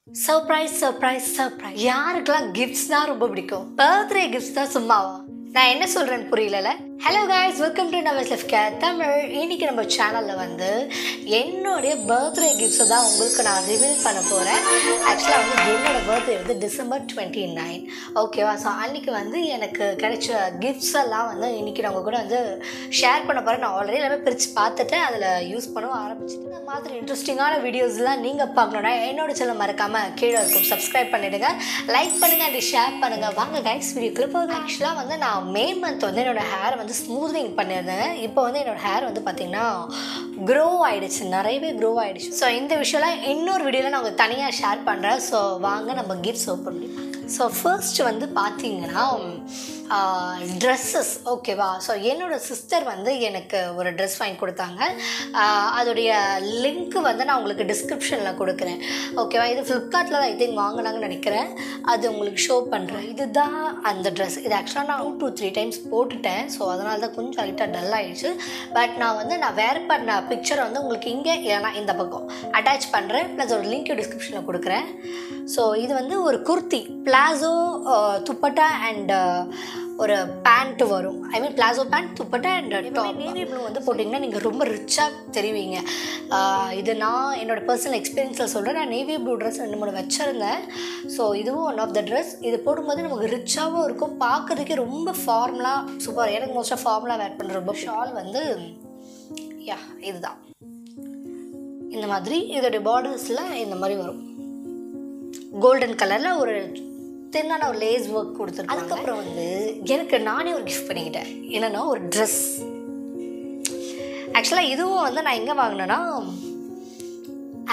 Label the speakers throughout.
Speaker 1: Surprise surprise surprise. யாருக்கெல்லாம் கிஃப்ட்ஸ்னா ரொம்ப பிடிக்கும்? பர்த்டே கிஃப்ட்ஸ் தான் சும்மாவா? நான் என்ன சொல்கிறேன்னு புரியல. Hello guys, welcome to navajlifecaretamil. இன்றைக்கி நம்ம சேனலில் வந்து என்னுடைய பர்த்டே கிஃப்ட்ஸை தான் உங்களுக்கு நான் ரிவீல் பண்ண போகிறேன். ஆக்சுவலாக வந்து என்னோடய பர்த்டே வந்து December 29. ஓகேவா? ஸோ அன்றைக்கி வந்து எனக்கு கிடைச்ச கிஃப்ட்ஸ் எல்லாம் வந்து இன்றைக்கி நான் உங்கள் கூட வந்து ஷேர் பண்ண போகிறேன். நான் ஆல்ரெடி எல்லாமே பிரித்து பார்த்துட்டு அதில் யூஸ் பண்ணவும் ஆரம்பிச்சிட்டு இந்த மாதிரி இன்ட்ரெஸ்டிங்கான வீடியோஸ்லாம் நீங்கள் பார்க்கணுன்னா என்னோட சேனல் மறக்காமல் கீழே இருக்கும் சப்ஸ்கிரைப் பண்ணிவிடுங்க, லைக் பண்ணுங்கள், அப்படி ஷேர் பண்ணுங்கள். வாங்க கைஸ் வீடியோக்குள்ளே போகுது. ஆக்சுவலாக வந்து நான் மே மந்த் வந்து என்னோடய ஹேர் வந்து ஸ்மூத்னிங் பண்ணியிருந்தேன். இப்போ வந்து என்னோடய ஹேர் வந்து பார்த்திங்கன்னா க்ரோ ஆகிடுச்சு, நிறையவே க்ரோ ஆகிடுச்சு. ஸோ இந்த விஷயம்லாம் இன்னொரு வீடியோவில் நான் உங்களுக்கு தனியாக ஷேர் பண்ணுறேன். ஸோ வாங்க நம்ம கிஃப்ட்ஸ் ஓப்பன் பண்ணி. ஸோ ஃபர்ஸ்ட் வந்து பார்த்திங்கன்னா ட்ரெஸ்ஸஸ். ஓகேவா? ஸோ என்னோடய சிஸ்டர் வந்து எனக்கு ஒரு ட்ரெஸ் வாங்கி கொடுத்தாங்க. அதோடைய லிங்க்கு வந்து நான் உங்களுக்கு டிஸ்கிரிப்ஷனில் கொடுக்குறேன். ஓகேவா? இது ஃப்ளிப்கார்ட்டில் தான் ஐ திங்க் வாங்கினாங்கன்னு நினைக்கிறேன். அது உங்களுக்கு ஷோ பண்ணுறேன். இதுதான் அந்த ட்ரெஸ். இது ஆக்சுவலாக நான் 2 to 3 டைம்ஸ் போட்டுட்டேன். ஸோ அதனால தான் கொஞ்சம் லைட்டாக டல் ஆகிடுச்சு. பட் நான் வேர் பண்ண பிக்சரை வந்து உங்களுக்கு இங்கே இல்லைனா இந்த பக்கம் அட்டாச் பண்ணுறேன். ப்ளஸ் ஒரு லிங்க் டிஸ்கிரிப்ஷனில் கொடுக்குறேன். ஸோ இது வந்து ஒரு குர்த்தி, பிளாசோ, துப்பட்டா அண்ட் ஒரு பேண்ட் வரும். I mean palazzo pant, dupatta and top. Navy blue வந்து போட்டிங்கன்னா நீங்கள் ரொம்ப ரிச்சாக தெரிவிங்க. இது நான் என்னோடய பர்சனல் எக்ஸ்பீரியன்ஸில் சொல்கிறேன். நான் நேவி ப்ளூ ட்ரெஸ் 2-3 வச்சுருந்தேன். ஸோ இதுவும் ஒன் ஆஃப் த ட்ரெஸ். இது போடும்போது நமக்கு ரிச்சாகவும் இருக்கும், பார்க்குறதுக்கே ரொம்ப ஃபார்மலாக சூப்பர். எனக்கு மோஸ்ட்டாக ஃபார்மலாக வேர் பண்ணுற ரொம்ப. ஷால் வந்து இதுதான் இந்த மாதிரி. இதோடைய பார்டர்ஸில் இந்த மாதிரி வரும், கோல்டன் கலரில் ஒரு தின்னான ஒரு லேஸ் ஒர்க் கொடுத்துருக்கேன். அதுக்கப்புறம் வந்து எனக்கு நானே ஒரு கிஃப்ட் பண்ணிக்கிட்டேன். என்னென்னா ஒரு ட்ரெஸ். ஆக்சுவலாக இதுவும் வந்து நான் எங்கே வாங்கினேன்னா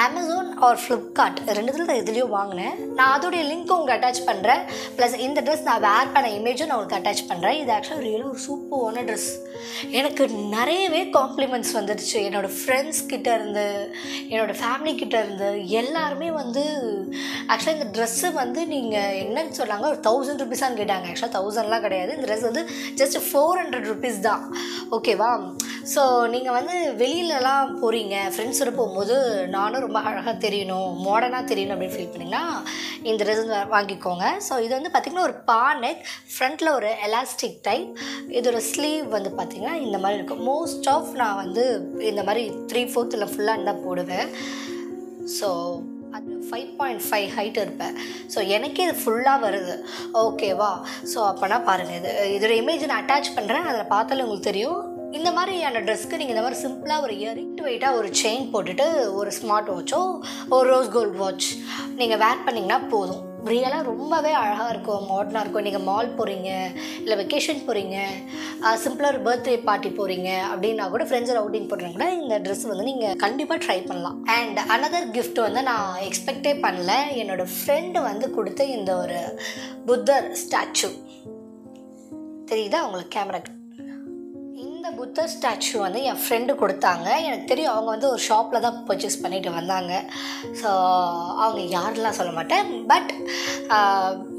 Speaker 1: அமேசான் ஆர் ஃப்ளிப்கார்ட், ரெண்டுத்துல தான் எதுலேயும் வாங்கினேன். நான் அதோடைய லிங்க்கும் உங்களுக்கு அட்டாச் பண்ணுறேன். ப்ளஸ் இந்த ட்ரெஸ் நான் வேர் பண்ண இமேஜும் நான் உங்களுக்கு அட்டாச் பண்ணுறேன். இது ஆக்சுவலாக ரியலாக ஒரு சூப்பரான ட்ரெஸ். எனக்கு நிறையவே காம்ப்ளிமெண்ட்ஸ் வந்துடுச்சு. என்னோடய ஃப்ரெண்ட்ஸ் கிட்டேருந்து, என்னோடய ஃபேமிலி கிட்டேருந்து எல்லாருமே வந்து ஆக்சுவலாக இந்த ட்ரெஸ்ஸு வந்து நீங்கள் என்னன்னு சொன்னாங்க, ஒரு 1000 ருபீஸான்னு கேட்டாங்க. ஆக்சுவலாக 1000லாம் கிடையாது. இந்த ட்ரெஸ் வந்து ஜஸ்ட் 400 ருபீஸ் தான். ஓகேவா? ஸோ நீங்கள் வந்து வெளியிலலாம் போகிறீங்க, ஃப்ரெண்ட்ஸோட போகும்போது நானும் ரொம்ப அழகாக தெரியணும், மாடர்னாக தெரியணும் அப்படின்னு ஃபீல் பண்ணிங்கன்னா இந்த ட்ரெஸ் வாங்கிக்கோங்க. ஸோ இது வந்து பார்த்திங்கன்னா ஒரு நெக், ஃப்ரண்ட்டில் ஒரு எலாஸ்டிக் டைப். இதோட ஸ்லீவ் வந்து பார்த்திங்கன்னா இந்த மாதிரி இருக்கும். மோஸ்ட் ஆஃப் நான் வந்து இந்த மாதிரி 3/4 இல்லை ஃபுல்லாக தான் போடுவேன். ஸோ அது 5.5 ஹைட் இருப்பேன். ஸோ எனக்கே இது ஃபுல்லாக வருது. ஓகேவா? ஸோ அப்போனா பாருங்கள், இதோட இமேஜ் நான் அட்டாச் பண்ணுறேன், அதில் பார்த்தாலே உங்களுக்கு தெரியும். இந்த மாதிரியான ட்ரெஸ்க்கு நீங்கள் இந்த மாதிரி சிம்பிளாக ஒரு இயரிங் வெயிட்டாக ஒரு செயின் போட்டுட்டு ஒரு ஸ்மார்ட் வாட்சோ ஒரு ரோஸ் கோல்ட் வாட்ச் நீங்கள் வேர் பண்ணிங்கன்னா போதும். ரியலாக ரொம்பவே அழகாக இருக்கும், மாடர்னாக இருக்கும். நீங்கள் மால் போகிறீங்க, இல்லை வெக்கேஷன் போகிறீங்க, சிம்பிளாக ஒரு பர்த்டே பார்ட்டி போகிறீங்க அப்படின்னா கூட, ஃப்ரெண்ட்ஸோட அவுட்டிங் போடுறாங்க கூட இந்த ட்ரெஸ் வந்து நீங்கள் கண்டிப்பாக ட்ரை பண்ணலாம். அண்ட் அனதர் கிஃப்ட் வந்து நான் எக்ஸ்பெக்டே பண்ணல. என்னோடய ஃப்ரெண்டு வந்து கொடுத்த இந்த ஒரு புத்தர் ஸ்டாச்சு தெரியுதா உங்களுக்கு? கேமரா புத்தர் ஸ்டாச்சு வந்து என் ஃப்ரெண்டு கொடுத்தாங்க. எனக்கு தெரியும், அவங்க வந்து ஒரு ஷாப்பில் தான் பர்ச்சேஸ் பண்ணிட்டு வந்தாங்க. ஸோ அவங்க யாரெல்லாம் சொல்ல மாட்டேன். பட்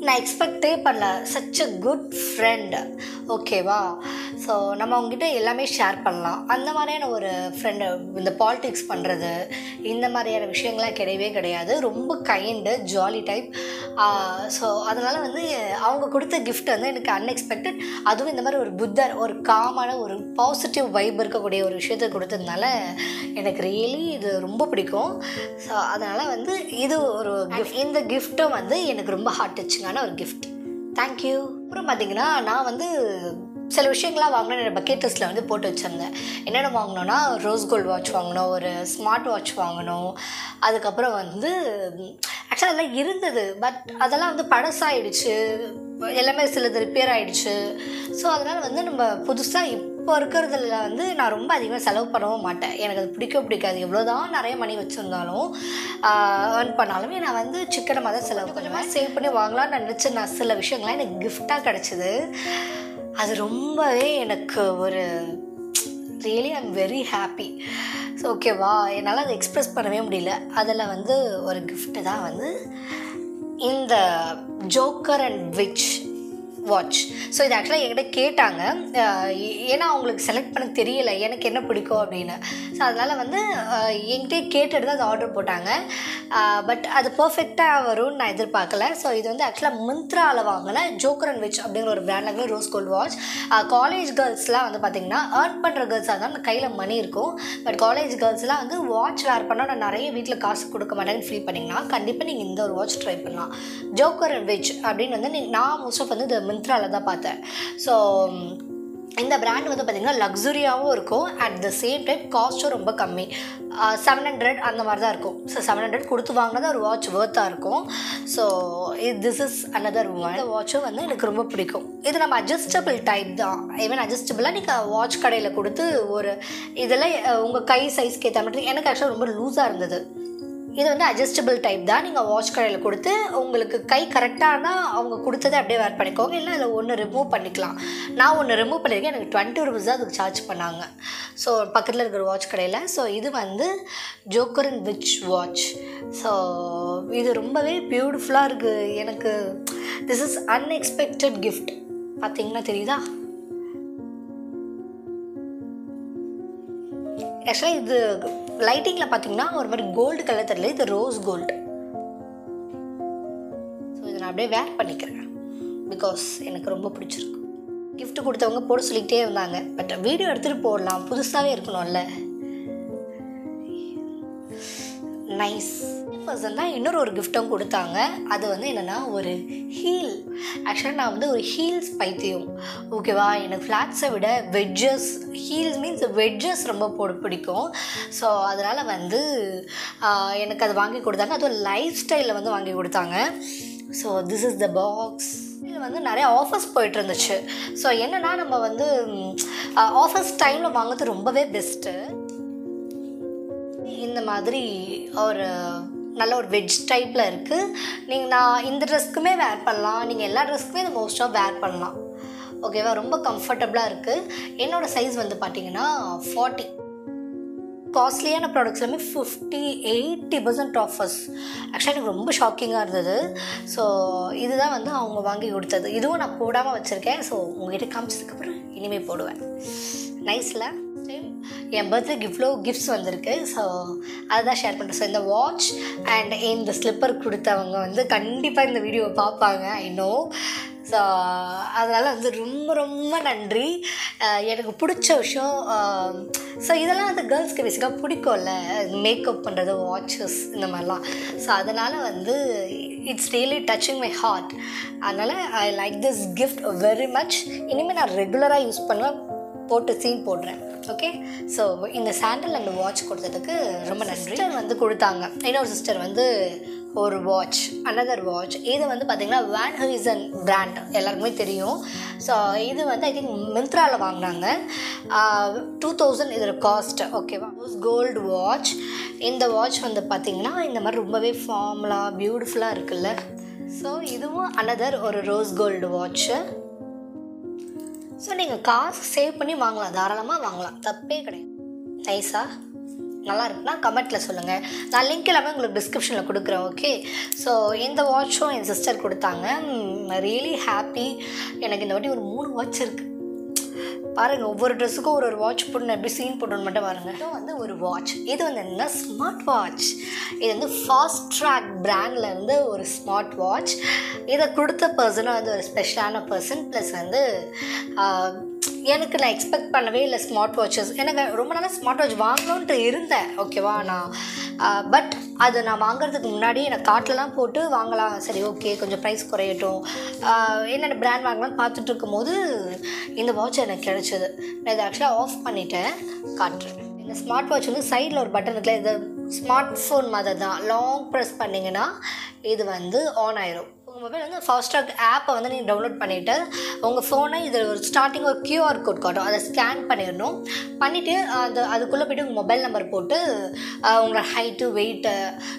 Speaker 1: நான் எக்ஸ்பெக்டே பண்ணல, சச் அ குட் ஃப்ரெண்ட். ஓகேவா? ஸோ நம்ம அவங்ககிட்ட எல்லாமே ஷேர் பண்ணலாம். அந்த மாதிரியான ஒரு ஃப்ரெண்டு. இந்த பாலிடிக்ஸ் பண்ணுறது இந்த மாதிரியான விஷயங்கள்லாம் கிடையவே கிடையாது. ரொம்ப கைண்டு, ஜாலி டைப். ஸோ அதனால் வந்து அவங்க கொடுத்த கிஃப்ட் வந்து எனக்கு அன்எக்ஸ்பெக்டட். அதுவும் இந்த மாதிரி ஒரு புத்தர், ஒரு காமான, ஒரு பாசிட்டிவ் வைப் இருக்கக்கூடிய ஒரு விஷயத்தை கொடுத்ததுனால எனக்கு ரியலி இது ரொம்ப பிடிக்கும். ஸோ அதனால் வந்து இது ஒரு கிஃப்ட். இந்த கிஃப்ட்டும் வந்து எனக்கு ரொம்ப ஹார்ட் டச்சிங்கான ஒரு கிஃப்ட். தேங்க்யூ. அப்புறம் பார்த்திங்கன்னா நான் வந்து சில விஷயங்கள்லாம் வாங்கினேன். என்னோடய பக்கெட் லிஸ்ட்டில் வந்து போட்டு வச்சுருந்தேன். என்னென்ன வாங்கினோன்னா ரோஸ் கோல்ட் வாட்ச் வாங்கினோம், ஒரு ஸ்மார்ட் வாட்ச் வாங்கினோம். அதுக்கப்புறம் வந்து ஆக்சுவலாக அதெல்லாம் இருந்தது, பட் அதெல்லாம் வந்து பழசாயிடுச்சு, எல்லாமே சிலது ரிப்பேர் ஆகிடுச்சு. ஸோ அதனால் வந்து நம்ம புதுசாக இப்போ இருக்கிறதுல வந்து நான் ரொம்ப அதிகமாக செலவு பண்ணவும் மாட்டேன். எனக்கு அது பிடிக்காது. எவ்வளோதான் நிறைய மணி வச்சுருந்தாலும் ஏர்ன் பண்ணாலுமே நான் வந்து சிக்கனமாக தான் செலவு பண்ணுவேன். சேவ் பண்ணி வாங்கலாம்னு நினச்ச நான் சில விஷயங்கள்லாம் எனக்கு கிஃப்டாக கிடச்சிது. அது ரொம்பவே எனக்கு ஒரு really I am very happy. So ஓகேவா? என்னால் அதை எக்ஸ்ப்ரெஸ் பண்ணவே முடியல. அதில் வந்து ஒரு கிஃப்ட்டு தான் வந்து இந்த joker and which watch. So இது ஆக்சுவலாக என்கிட்ட கேட்டாங்க, ஏன்னா அவங்களுக்கு செலக்ட் பண்ண தெரியலை எனக்கு என்ன பிடிக்கும் அப்படின்னு. ஸோ அதனால் வந்து என்கிட்டே கேட்டுட்டு தான் அது ஆர்டர் போட்டாங்க. பட் அது பர்ஃபெக்டாக வரும்னு நான் எதிர்பார்க்கல. ஸோ இது வந்து ஆக்சுவலாக மிந்த்ராவில் வாங்கின ஜோக்கர் அண்ட் விச் அப்படிங்கிற ஒரு பிராண்டில் ரோஸ் கோல்டு வாட்ச். காலேஜ் கேர்ள்ஸ்லாம் வந்து பார்த்திங்கன்னா ஏர்ன் பண்ணுற கேர்ள்ஸாக இருந்தால் கையில் மணி இருக்கும். பட் காலேஜ் கேர்ள்ஸ்லாம் வந்து வாட்ச் வேர் பண்ணால் நான் நிறைய வீட்டில் காசு கொடுக்க மாட்டேன்னு ஃபீல் பண்ணிங்கன்னா கண்டிப்பாக நீங்கள் இந்த ஒரு வாட்ச் ட்ரை பண்ணலாம். ஜோக்கர் அண்ட் விச் அப்படின்னு வந்து நான் மோஸ்ட் ஆஃப் வந்து இது மிந்த்ராவில் தான் பார்த்தேன். ஸோ இந்த பிராண்ட் வந்து பார்த்திங்கன்னா லக்ஸுரியாகவும் இருக்கும், அட் த சேம் டைம் காஸ்ட்டும் ரொம்ப கம்மி. 700 அந்த மாதிரி தான் இருக்கும். ஸோ 700 கொடுத்து வாங்கினது ஒரு வாட்ச் ஒர்த்தாக இருக்கும். So this is another one. இந்த வாட்சும் வந்து எனக்கு ரொம்ப பிடிக்கும். இது நம்ம அட்ஜஸ்டபிள் டைப் தான். ஈவன் அட்ஜஸ்டபிளாக நீங்கள் வாட்ச் கடையில் கொடுத்து ஒரு இதெல்லாம் உங்கள் கை சைஸ்க்கு ஏற்ற மாதிரி. எனக்கு ஆக்சுவலாக ரொம்ப லூஸாக இருந்தது. இது வந்து அட்ஜஸ்டபிள் டைப் தான். நீங்கள் வாட்ச் கடையில் கொடுத்து உங்களுக்கு கை கரெக்டானா அவங்க கொடுத்ததை அப்படியே வேர் பண்ணிக்கோங்க, இல்லை அதில் ஒன்று ரிமூவ் பண்ணிக்கலாம். நான் ஒன்று ரிமூவ் பண்ணியிருக்கேன், எனக்கு 20 rupees தான் அதுக்கு சார்ஜ் பண்ணாங்க. ஸோ பக்கத்தில் இருக்கிற வாட்ச் கடையில். ஸோ இது வந்து joker and which watch. So இது ரொம்பவே பியூட்டிஃபுல்லாக இருக்குது. எனக்கு திஸ் இஸ் அன்எக்ஸ்பெக்டட் கிஃப்ட். பார்த்தீங்கன்னா தெரியுதா? ஆக்சுவலாக இது லைட்டிங்கில் பார்த்தீங்கன்னா ஒரு மாதிரி கோல்டு கலர் தெரியல, இது ரோஸ் கோல்டு. ஸோ இதை நான் அப்படியே வேர் பண்ணிக்கிறேன் பிகாஸ் எனக்கு ரொம்ப பிடிச்சிருக்கு. கிஃப்ட் கொடுத்தவங்க போட சொல்லிக்கிட்டே இருந்தாங்க, பட் வீடியோ எடுத்துகிட்டு போடலாம், புதுசாகவே இருக்கணும்ல. நைஸ். பர்சன் தான் இன்னொரு ஒரு கிஃப்ட்டும் கொடுத்தாங்க. அது வந்து என்னென்னா ஒரு ஹீல். ஆக்சுவலாக நான் வந்து ஒரு ஹீல்ஸ் பைத்தியம், ஓகேவா? எனக்கு ஃப்ளாட்ஸை விட வெட்ஜஸ், ஹீல்ஸ் மீன்ஸ் வெட்ஜஸ் ரொம்ப பிடிக்கும். ஸோ அதனால் வந்து எனக்கு அது வாங்கி கொடுத்தாங்க. அதுவும் லைஃப் ஸ்டைலில் வந்து வாங்கி கொடுத்தாங்க. So this is the box. இதில் வந்து நிறைய ஆஃபர்ஸ் போயிட்டு இருந்துச்சு. ஸோ என்னென்னா நம்ம வந்து ஆஃபர்ஸ் டைமில் வாங்குறது ரொம்பவே பெஸ்ட்டு. இந்த மாதிரி ஒரு நல்ல ஒரு வெஜ் டைப்பில் இருக்குது. நான் இந்த ட்ரெஸ்க்குமே வேர் பண்ணலாம், நீங்கள் எல்லா ட்ரெஸ்க்குமே இந்த மோஸ்ட்டாக வேர் பண்ணலாம், ஓகேவா? ரொம்ப கம்ஃபர்டபுளாக இருக்குது. என்னோடய சைஸ் வந்து பார்த்திங்கன்னா 40. காஸ்ட்லியான ப்ராடக்ட்ஸ் எல்லாமே 50-80% ஆஃபர்ஸ். ஆக்சுவலாக எனக்கு ரொம்ப ஷாக்கிங்காக இருந்தது. ஸோ இதுதான் வந்து அவங்க வாங்கி கொடுத்தது. இதுவும் நான் போடாமல் வச்சுருக்கேன். ஸோ உங்கள்கிட்ட காமிச்சதுக்கப்புறம் இனிமேல் போடுவேன். நைஸில் என் பர்த்டேக்கு இவ்வளோ கிஃப்ட்ஸ் வந்திருக்கு. ஸோ அதை தான் ஷேர் பண்ணுறேன். ஸோ இந்த வாட்ச் அண்ட் இந்த ஸ்லிப்பர் கொடுத்தவங்க வந்து கண்டிப்பாக இந்த வீடியோவை பார்ப்பாங்க, ஐ நோ. ஸோ அதனால் வந்து ரொம்ப ரொம்ப நன்றி. எனக்கு பிடிச்ச விஷயம், ஸோ இதெல்லாம் வந்து கேர்ள்ஸ்க்கு பேசிக்காக பிடிக்கும்ல, மேக்கப் பண்ணுறது, வாட்சஸ், இந்த மாதிரிலாம். ஸோ அதனால் வந்து it's really touching my heart. அதனால் I like this gift very much. இனிமேல் நான் ரெகுலராக யூஸ் பண்ணுவேன், போட்டு சீன் போடுறேன், ஓகே? ஸோ இந்த சாண்டல் அண்ட் வாட்ச் கொடுத்ததுக்கு ரொம்ப நன்றி. சிஸ்டர் வந்து கொடுத்தாங்க, இன்னொரு சிஸ்டர் வந்து ஒரு வாட்ச், அனதர் வாட்ச். இது வந்து பார்த்திங்கன்னா வேன் ஹெயூசன் பிராண்ட் எல்லாருக்குமே தெரியும். ஸோ இது வந்து ஐ திங்க் மிந்த்ராவில் வாங்கினாங்க. 2000 இதோட காஸ்ட், ஓகேவா? Gold watch. இந்த வாட்ச் வந்து பார்த்திங்கன்னா இந்த மாதிரி ரொம்பவே ஃபார்மலாக பியூட்டிஃபுல்லாக இருக்குல்ல. ஸோ இதுவும் அனதர் ஒரு ரோஸ் கோல்டு வாட்ச்சு. ஸோ நீங்கள் காசு சேவ் பண்ணி வாங்கலாம், தாராளமாக வாங்கலாம், தப்பே கிடையாது. நைஸாக நல்லா இருக்குன்னா கமெண்ட்டில் சொல்லுங்கள். நான் லிங்க் எல்லாமே உங்களுக்கு டிஸ்கிரிப்ஷனில் கொடுக்குறேன், ஓகே? ஸோ இந்த வாட்சும் என் சிஸ்டர் கொடுத்தாங்க. Really happy. எனக்கு இந்த வாட்டி ஒரு 3 வாட்ச் இருக்குது பாருங்கள். ஒவ்வொரு ட்ரெஸ்ஸுக்கும் ஒரு வாட்ச் போட்டு எப்படி சீன் போட்டோன்னு மட்டும் பாருங்கள். இது வந்து ஒரு வாட்ச். இது வந்து என்ன ஸ்மார்ட் வாட்ச். இது வந்து ஃபாஸ்ட் ட்ராக் பிராண்டில் இருந்து ஒரு ஸ்மார்ட் வாட்ச். இதை கொடுத்த பர்சனும் வந்து ஒரு ஸ்பெஷலான பர்சன். ப்ளஸ் வந்து எனக்கு நான் எக்ஸ்பெக்ட் பண்ணவே இல்லை ஸ்மார்ட் வாட்சஸ். எனக்கு ரொம்ப நாளாக ஸ்மார்ட் வாட்ச் வாங்கணுன்ட்டு இருந்தேன், ஓகேவா? பட் அது நான் வாங்குறதுக்கு முன்னாடி எனக்கு கார்ட்லலாம் போட்டு வாங்கலாம், சரி ஓகே கொஞ்சம் ப்ரைஸ் குறையட்டும், என்னென்ன பிராண்ட் வாங்கலாம்னு பார்த்துட்டு இருக்கும்போது இந்த வாட்ச் எனக்கு கிடச்சிது. நான் இதை ஆக்சுவலாக ஆஃப் பண்ணிவிட்டேன், காட்டுறேன். இந்த ஸ்மார்ட் வாட்ச் வந்து சைடில் ஒரு பட்டன் இருக்குல்ல, இது ஸ்மார்ட் ஃபோன் மாதிரி தான். லாங் ப்ரெஸ் பண்ணிங்கன்னா இது வந்து ஆன் ஆயிரும். உங்கள் மொபைல் வந்து ஃபாஸ்ட்ராக் ஆப்பை வந்து நீங்கள் டவுன்லோட் பண்ணிவிட்டு உங்கள் ஃபோனை இதில் ஒரு ஸ்டார்டிங் ஒரு QR கோட் காட்டும், அதை ஸ்கேன் பண்ணிடணும். பண்ணிவிட்டு அதுக்குள்ளே போய்ட்டு உங்கள் மொபைல் நம்பர் போட்டு உங்களோட ஹைட்டு, வெயிட்டு,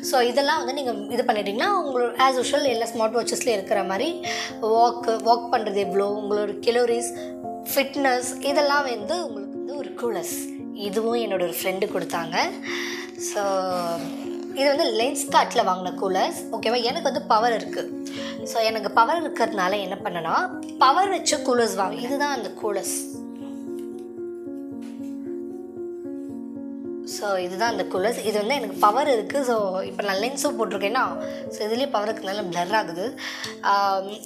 Speaker 1: ஸோ இதெல்லாம் வந்து நீங்கள் இது பண்ணிட்டீங்கன்னா உங்களோட ஆஸ் யூஷுவல் எல்லா ஸ்மார்ட் வாட்சஸ்லேயும் இருக்கிற மாதிரி வாக் பண்ணுறது எவ்வளோ, உங்களோட கலோரிஸ், ஃபிட்னஸ், இதெல்லாம் வந்து உங்களுக்கு வந்து ஒரு கூலஸ். இதுவும் என்னோடய ஒரு ஃப்ரெண்டு கொடுத்தாங்க. ஸோ இது வந்து லென்ஸ்கார்ட்டில் வாங்கின கூலர்ஸ், ஓகேவா? எனக்கு வந்து பவர் இருக்குது. ஸோ எனக்கு பவர் இருக்கிறதுனால என்ன பண்ணேன்னா பவர் வச்ச கூலர்ஸ் இதுதான் அந்த கூலர்ஸ். ஸோ இதுதான் அந்த கூலர்ஸ். இது வந்து எனக்கு பவர் இருக்குது. ஸோ இப்போ நான் லென்ஸும் போட்டிருக்கேன்னா ஸோ இதுலேயே பவர் இருக்கிறதுனால பிளர் ஆகுது.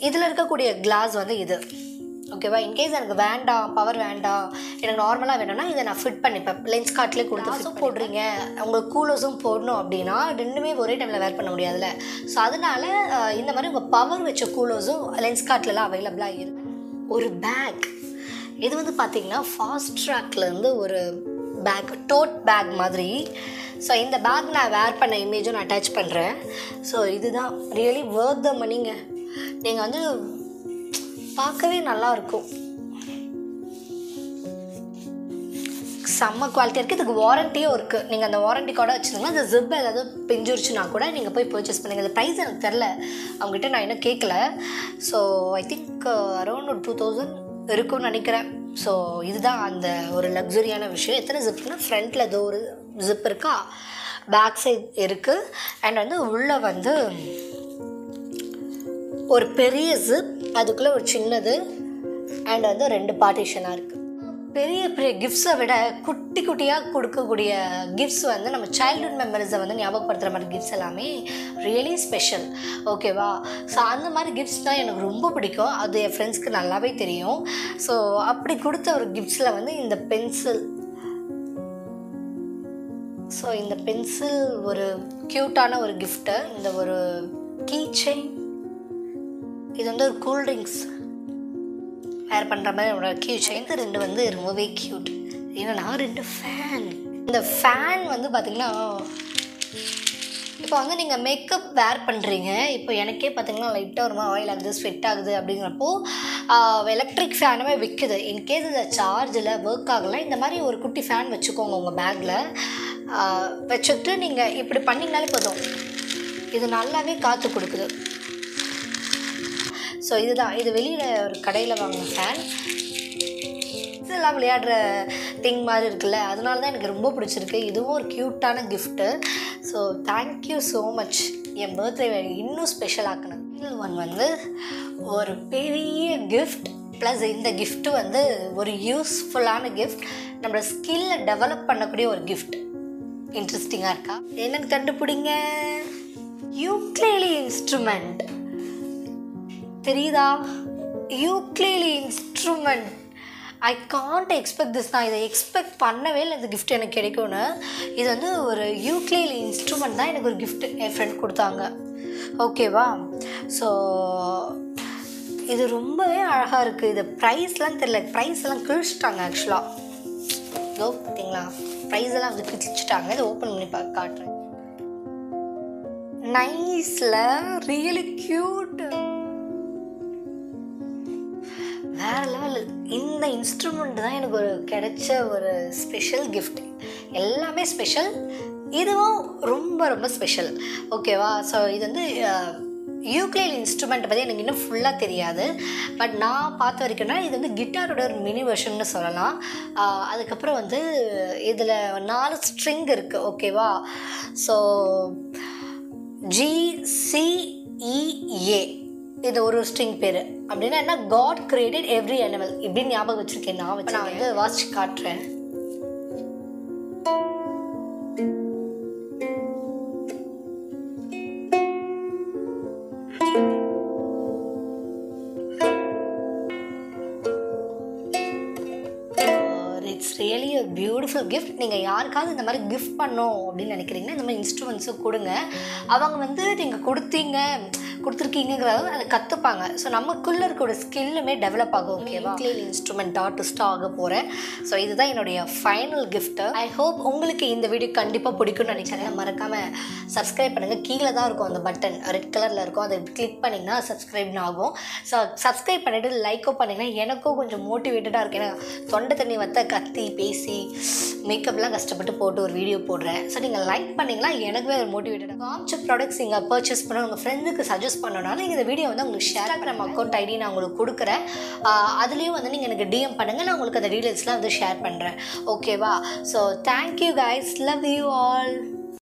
Speaker 1: இதில் இருக்கக்கூடிய கிளாஸ் வந்து இது ஓகேவா. இன்கேஸ் எனக்கு வேண்டாம், பவர் வேண்டாம், எனக்கு நார்மலாக வேணும்னா இதை நான் ஃபிட் பண்ணிப்பேன். லென்ஸ் கார்ட்லேயே கொடுத்து ஃபிட் போடுறீங்க, உங்களுக்கு கூலர்ஸும் போடணும் அப்படின்னா ரெண்டுமே ஒரே டைமில் வேர் பண்ண முடியாதுல்ல. ஸோ அதனால் இந்த மாதிரி உங்கள் பவர் வச்ச கூலர்ஸும் லென்ஸ் கார்ட்லலாம் அவைலபிளாக இருக்குது. ஒரு பேக், இது வந்து பார்த்திங்கன்னா ஃபாஸ்ட் ட்ராக்லேருந்து ஒரு பேக், டோட் பேக் மாதிரி. ஸோ இந்த பேக் நான் வேர் பண்ண இமேஜும் நான் அட்டாச் பண்ணுறேன். ஸோ இதுதான் ரியலி வொர்த் த மணிங்க. நீங்கள் வந்து பார்க்கவே நல்லாயிருக்கும், செம்ம குவாலிட்டியாக இருக்குது. இதுக்கு வாரண்டியும் இருக்குது. நீங்கள் அந்த வாரண்டி கார்டை வச்சுருந்தீங்கன்னா அந்த ஜிப் ஏதாவது பிஞ்சிருச்சுன்னா கூட நீங்கள் போய் பர்ச்சேஸ் பண்ணுங்கள். இந்த ப்ரைஸ் எனக்கு தெரில, அவங்ககிட்ட நான் இன்னும் கேட்கல. ஸோ ஐ திங்க் அரௌண்ட் ஒரு 2000 இருக்கும்னு நினைக்கிறேன். ஸோ இதுதான் அந்த ஒரு லக்ஸரியான விஷயம். எத்தனை ஜிப்னா ஃப்ரண்ட்டில் ஏதோ ஒரு ஜிப் இருக்கா, பேக் சைட் இருக்குது, அண்ட் வந்து உள்ளே வந்து ஒரு பெரிய ஜிப், அதுக்குள்ளே ஒரு சின்னது, அண்ட் வந்து 2 பார்ட்டிஷனாக இருக்குது. பெரிய பெரிய கிஃப்ட்ஸை விட குட்டி குட்டியாக கொடுக்கக்கூடிய கிஃப்ட்ஸ் வந்து நம்ம சைல்ட்ஹுட் மெமரிஸை வந்து ஞாபகப்படுத்துகிற மாதிரி கிஃப்ட்ஸ் எல்லாமே ரியலி ஸ்பெஷல் ஓகேவா. ஸோ அந்த மாதிரி கிஃப்ட்ஸ் தான் எனக்கு ரொம்ப பிடிக்கும். அது என் ஃப்ரெண்ட்ஸ்க்கு நல்லாவே தெரியும். ஸோ அப்படி கொடுத்த ஒரு கிஃப்ட்ஸில் வந்து இந்த பென்சில், ஸோ இந்த பென்சில் ஒரு க்யூட்டான ஒரு கிஃப்ட்டு. இந்த ஒரு கீ செயின், இது வந்து ஒரு கூல்ட்ரிங்க்ஸ் வேர் பண்ணுற மாதிரி என்னோட கீ செயின். இது 2 வந்து ரொம்பவே க்யூட். ஏன்னா 2 ஃபேன். இந்த ஃபேன் வந்து பார்த்திங்கன்னா இப்போ வந்து நீங்கள் மேக்கப் வேர் பண்ணுறீங்க, இப்போ எனக்கே பார்த்திங்கன்னா லைட்டாக ஒரு மாதிரி ஆயில் ஆகுது, ஸ்வெட் ஆகுது அப்படிங்கிறப்போ எலக்ட்ரிக் ஃபேனுமே விற்குது. இன்கேஸ் இதை சார்ஜில் ஒர்க் ஆகலை, இந்த மாதிரி ஒரு குட்டி ஃபேன் வச்சுக்கோங்க உங்கள் பேக்கில். வச்சுட்டு நீங்கள் இப்படி பண்ணிங்கனாலே போதும், இது நல்லாவே காற்று கொடுக்குது. ஸோ இதுதான், இது வெளியில் ஒரு கடையில் வாங்கின ஃபேன். இதெல்லாம் விளையாடுற திங் மாதிரி இருக்குல்ல, அதனால தான் எனக்கு ரொம்ப பிடிச்சிருக்கு. இதுவும் ஒரு க்யூட்டான gift. So thank you so much, என் பர்த்டே இன்னும் ஸ்பெஷல் ஆக்கினது. ஒன் வந்து ஒரு பெரிய கிஃப்ட் ப்ளஸ் இந்த கிஃப்ட்டு வந்து ஒரு யூஸ்ஃபுல்லான கிஃப்ட், நம்மளோட ஸ்கில்லை டெவலப் பண்ணக்கூடிய ஒரு கிஃப்ட். இன்ட்ரெஸ்டிங்காக இருக்கா? என்னன்னு கண்டுபிடிங்க. யூக்லேலி இன்ஸ்ட்ருமெண்ட் தெரியுதா? Ukulele instrument. I can't expect this. நான் இதை எக்ஸ்பெக்ட் பண்ணவே இல்லை இந்த கிஃப்ட் எனக்கு கிடைக்கும்னு. இது வந்து ஒரு யூக்லேலி இன்ஸ்ட்ருமெண்ட் தான் எனக்கு ஒரு கிஃப்ட் என் ஃப்ரெண்ட் கொடுத்தாங்க ஓகேவா. ஸோ இது ரொம்பவே அழகாக இருக்குது. இது ப்ரைஸ்லாம் தெரியல, ப்ரைஸ்லாம் கிழிச்சிட்டாங்க ஆக்சுவலாக. இதோ பார்த்தீங்களா, ப்ரைஸ் எல்லாம் வந்து கிழிச்சிட்டாங்க. இதை ஓப்பன் பண்ணி காட்டுறேன். நைஸில் ரியலி க்யூட், வேறு லெவல். இந்த இன்ஸ்ட்ருமெண்ட் தான் எனக்கு ஒரு கிடைச்ச ஒரு ஸ்பெஷல் கிஃப்ட். எல்லாமே ஸ்பெஷல், இதுவும் ரொம்ப ரொம்ப ஸ்பெஷல் ஓகேவா. ஸோ இது வந்து யூக்லேலி இன்ஸ்ட்ருமெண்ட் பற்றி எனக்கு இன்னும் ஃபுல்லாக தெரியாது. பட் நான் பார்த்த வரைக்கும்னா இது வந்து கிட்டாரோட ஒரு மினி வெர்ஷன்னு சொல்லலாம். அதுக்கப்புறம் வந்து இதில் 4 ஸ்ட்ரிங் இருக்குது ஓகேவா. ஸோ GCEA இது ஒரு ஸ்ட்ரிங் பேர். அப்படின்னா என்ன, காட் கிரியேட்டட் எவ்ரி அனிமல் இப்படின்னு ஞாபகம் வச்சுருக்கேன். நான் வந்து வாசிச்சு காட்டுறேன். It's really a beautiful gift. நீங்கள் யாருக்காவது இந்த மாதிரி கிஃப்ட் பண்ணோம் அப்படின்னு நினைக்கிறீங்கன்னா இந்த மாதிரி இன்ஸ்ட்ருமெண்ட்ஸும் கொடுங்க. அவங்க வந்து நீங்கள் கொடுத்துருக்கீங்கிறத அதை கற்றுப்பாங்க. ஸோ நமக்குள்ளே இருக்கிற ஸ்கில்லுமே டெவலப் ஆகும் ஓகேவா. யூக்லேலி இன்ஸ்ட்ருமெண்ட் ஆர்டிஸ்ட்டாக ஆக போகிறேன். ஸோ இதுதான் என்னுடைய ஃபைனல் கிஃப்ட்டு. ஐ ஹோப் உங்களுக்கு இந்த வீடியோ கண்டிப்பாக பிடிக்கும்னு நினைக்கிறேன். மறக்காமல் சப்ஸ்கிரைப் பண்ணுங்கள். கீழே தான் இருக்கும் அந்த பட்டன், ரெட் கலரில் இருக்கும், அதை கிளிக் பண்ணிங்கன்னா சப்ஸ்கிரைப்னு ஆகும். ஸோ சப்ஸ்கிரைப் பண்ணிவிட்டு லைக்கும் பண்ணிங்கன்னா எனக்கும் கொஞ்சம் மோட்டிவேட்டடாக இருக்குது. ஏன்னா தொண்டை தண்ணி வத்த கத்தி பேசி மேக்கப்லாம் கஷ்டப்பட்டு போட்டு ஒரு வீடியோ போடுறேன். ஸோ நீங்கள் லைக் பண்ணிங்கன்னா எனக்குவே ஒரு மோட்டிவேட்டடாக காமிச்ச ப்ராடக்ட்ஸ் நீங்கள் பர்ச்சேஸ் பண்ண உங்கள் ஃப்ரெண்டுக்கு சஜஸ்ட் பண்ணனால இந்த வீடியோ வந்து உங்களுக்கு ஷேர் பண்ணுற அக்கௌண்ட் ஐடி நான் உங்களுக்கு கொடுக்குறேன். அதுலேயும் வந்து நீங்கள் எனக்கு டிஎம் பண்ணுங்கள், நான் உங்களுக்கு அந்த டீட்டெயில்ஸ்லாம் வந்து ஷேர் பண்ணுறேன் ஓகேவா. So thank you guys, love you all.